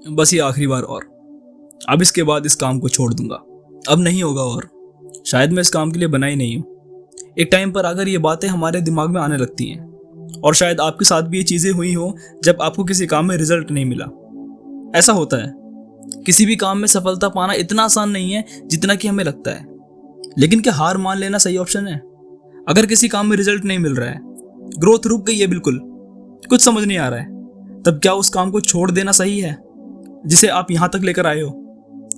बस ये आखिरी बार और, अब इसके बाद इस काम को छोड़ दूंगा, अब नहीं होगा और शायद मैं इस काम के लिए बना ही नहीं हूँ। एक टाइम पर आकर ये बातें हमारे दिमाग में आने लगती हैं और शायद आपके साथ भी ये चीज़ें हुई हो जब आपको किसी काम में रिजल्ट नहीं मिला। ऐसा होता है, किसी भी काम में सफलता पाना इतना आसान नहीं है जितना कि हमें लगता है। लेकिन क्या हार मान लेना सही ऑप्शन है? अगर किसी काम में रिजल्ट नहीं मिल रहा है, ग्रोथ रुक गई है, बिल्कुल कुछ समझ नहीं आ रहा है, तब क्या उस काम को छोड़ देना सही है जिसे आप यहाँ तक लेकर आए हो?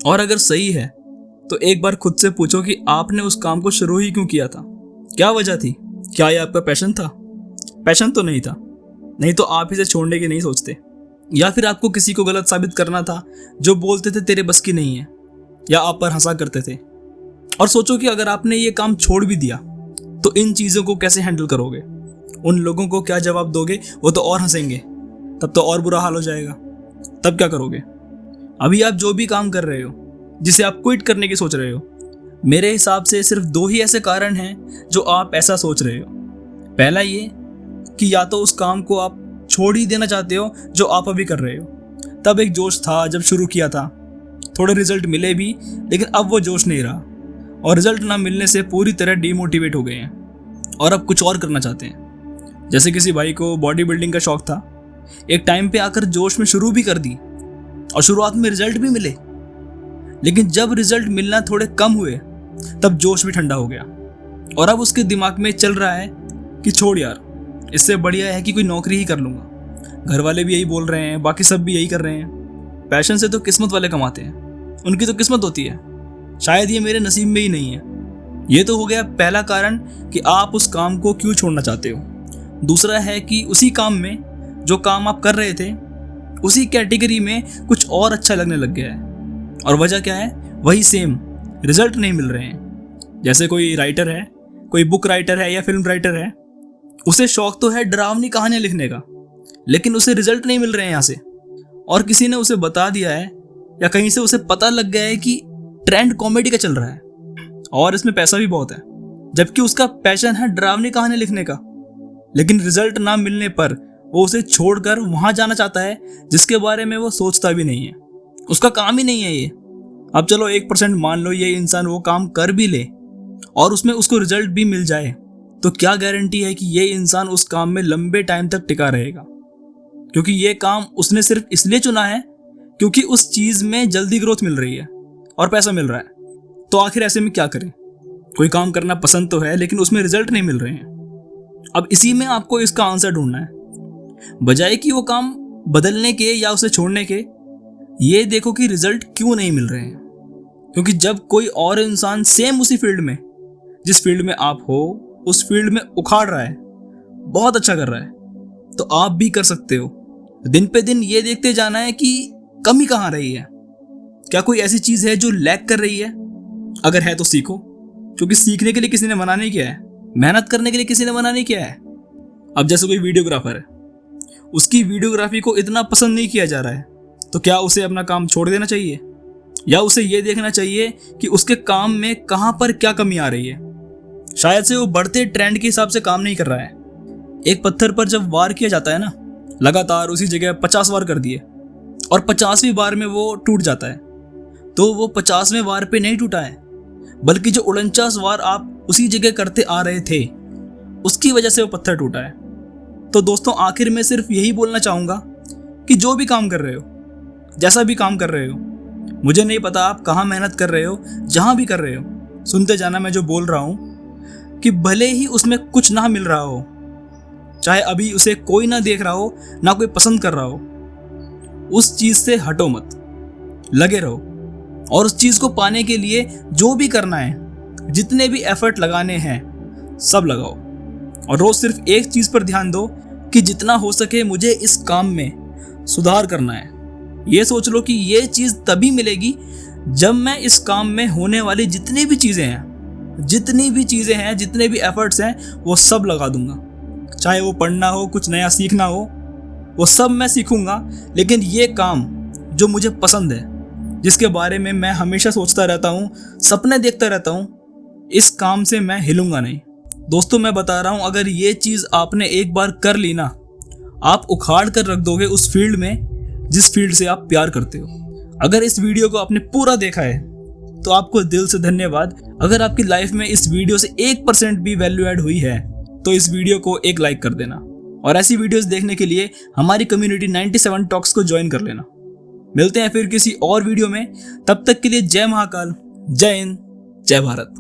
और अगर सही है तो एक बार खुद से पूछो कि आपने उस काम को शुरू ही क्यों किया था? क्या वजह थी? क्या ये आपका पैशन था? पैशन तो नहीं था, नहीं तो आप इसे छोड़ने की नहीं सोचते। या फिर आपको किसी को गलत साबित करना था जो बोलते थे तेरे बस की नहीं है, या आप पर हंसा करते थे। और सोचो कि अगर आपने ये काम छोड़ भी दिया तो इन चीज़ों को कैसे हैंडल करोगे? उन लोगों को क्या जवाब दोगे? वो तो और हंसेंगे, तब तो और बुरा हाल हो जाएगा। तब क्या करोगे? अभी आप जो भी काम कर रहे हो, जिसे आप क्विट करने की सोच रहे हो, मेरे हिसाब से सिर्फ 2 ही ऐसे कारण हैं जो आप ऐसा सोच रहे हो। पहला ये कि या तो उस काम को आप छोड़ ही देना चाहते हो जो आप अभी कर रहे हो। तब एक जोश था जब शुरू किया था, थोड़े रिजल्ट मिले भी, लेकिन अब वो जोश नहीं रहा और रिजल्ट ना मिलने से पूरी तरह डीमोटिवेट हो गए हैं और अब कुछ और करना चाहते हैं। जैसे किसी भाई को बॉडी बिल्डिंग का शौक था, एक टाइम पे आकर जोश में शुरू भी कर दी और शुरुआत में रिजल्ट भी मिले, लेकिन जब रिजल्ट मिलना थोड़े कम हुए तब जोश भी ठंडा हो गया और अब उसके दिमाग में चल रहा है कि छोड़ यार, इससे बढ़िया है कि कोई नौकरी ही कर लूँगा। घर वाले भी यही बोल रहे हैं, बाकी सब भी यही कर रहे हैं। पैशन से तो किस्मत वाले कमाते हैं, उनकी तो किस्मत होती है, शायद ये मेरे नसीब में ही नहीं है। ये तो हो गया पहला कारण कि आप उस काम को क्यों छोड़ना चाहते हो। दूसरा है कि उसी काम में, जो काम आप कर रहे थे, उसी कैटेगरी में कुछ और अच्छा लगने लग गया है। और वजह क्या है? वही सेम, रिजल्ट नहीं मिल रहे हैं। जैसे कोई राइटर है, कोई बुक राइटर है या फिल्म राइटर है, उसे शौक तो है डरावनी कहानियां लिखने का, लेकिन उसे रिजल्ट नहीं मिल रहे हैं यहाँ से। और किसी ने उसे बता दिया है या कहीं से उसे पता लग गया है कि ट्रेंड कॉमेडी का चल रहा है और इसमें पैसा भी बहुत है, जबकि उसका पैशन है डरावनी कहानी लिखने का। लेकिन रिजल्ट ना मिलने पर वो उसे छोड़कर वहां जाना चाहता है जिसके बारे में वो सोचता भी नहीं है, उसका काम ही नहीं है ये। अब चलो 1% मान लो ये इंसान वो काम कर भी ले और उसमें उसको रिजल्ट भी मिल जाए, तो क्या गारंटी है कि ये इंसान उस काम में लंबे टाइम तक टिका रहेगा? क्योंकि ये काम उसने सिर्फ इसलिए चुना है क्योंकि उस चीज में जल्दी ग्रोथ मिल रही है और पैसा मिल रहा है। तो आखिर ऐसे में क्या करें? कोई काम करना पसंद तो है लेकिन उसमें रिजल्ट नहीं मिल रहे हैं। अब इसी में आपको इसका आंसर ढूंढना है। बजाय कि वो काम बदलने के या उसे छोड़ने के, ये देखो कि रिजल्ट क्यों नहीं मिल रहे हैं। क्योंकि जब कोई और इंसान सेम उसी फील्ड में, जिस फील्ड में आप हो, उस फील्ड में उखाड़ रहा है, बहुत अच्छा कर रहा है, तो आप भी कर सकते हो। दिन पे दिन ये देखते जाना है कि कमी कहाँ रही है, क्या कोई ऐसी चीज है जो लैग कर रही है। अगर है तो सीखो, क्योंकि सीखने के लिए किसी ने मना नहीं किया है, मेहनत करने के लिए किसी ने मना नहीं किया है। अब जैसे कोई वीडियोग्राफर है, उसकी वीडियोग्राफी को इतना पसंद नहीं किया जा रहा है, तो क्या उसे अपना काम छोड़ देना चाहिए, या उसे ये देखना चाहिए कि उसके काम में कहाँ पर क्या कमी आ रही है? शायद से वो बढ़ते ट्रेंड के हिसाब से काम नहीं कर रहा है। एक पत्थर पर जब वार किया जाता है ना, लगातार उसी जगह 50 वार कर दिए और 50वीं बार में वो टूट जाता है, तो वो 50वें वार पे नहीं टूटा है, बल्कि जो 49 वार आप उसी जगह करते आ रहे थे, उसकी वजह से वो पत्थर टूटा है। तो दोस्तों, आखिर में सिर्फ यही बोलना चाहूँगा कि जो भी काम कर रहे हो, जैसा भी काम कर रहे हो, मुझे नहीं पता आप कहाँ मेहनत कर रहे हो, जहाँ भी कर रहे हो, सुनते जाना मैं जो बोल रहा हूँ, कि भले ही उसमें कुछ ना मिल रहा हो, चाहे अभी उसे कोई ना देख रहा हो, ना कोई पसंद कर रहा हो, उस चीज़ से हटो मत, लगे रहो और उस चीज़ को पाने के लिए जो भी करना है, जितने भी एफर्ट लगाने हैं, सब लगाओ। और रोज सिर्फ एक चीज़ पर ध्यान दो कि जितना हो सके मुझे इस काम में सुधार करना है। ये सोच लो कि ये चीज़ तभी मिलेगी जब मैं इस काम में होने वाली जितनी भी चीज़ें हैं, जितने भी एफर्ट्स हैं, वो सब लगा दूंगा। चाहे वो पढ़ना हो, कुछ नया सीखना हो, वो सब मैं सीखूंगा। लेकिन ये काम जो मुझे पसंद है, जिसके बारे में मैं हमेशा सोचता रहता हूँ, सपने देखता रहता हूँ, इस काम से मैं हिलूंगा नहीं। दोस्तों, मैं बता रहा हूँ, अगर ये चीज़ आपने एक बार कर ली ना, आप उखाड़ कर रख दोगे उस फील्ड में जिस फील्ड से आप प्यार करते हो। अगर इस वीडियो को आपने पूरा देखा है तो आपको दिल से धन्यवाद। अगर आपकी लाइफ में इस वीडियो से 1% भी वैल्यू ऐड हुई है तो इस वीडियो को एक लाइक कर देना, और ऐसी वीडियोस देखने के लिए हमारी कम्युनिटी 97 टॉक्स को ज्वाइन कर लेना। मिलते हैं फिर किसी और वीडियो में, तब तक के लिए जय महाकाल, जय हिंद, जय भारत।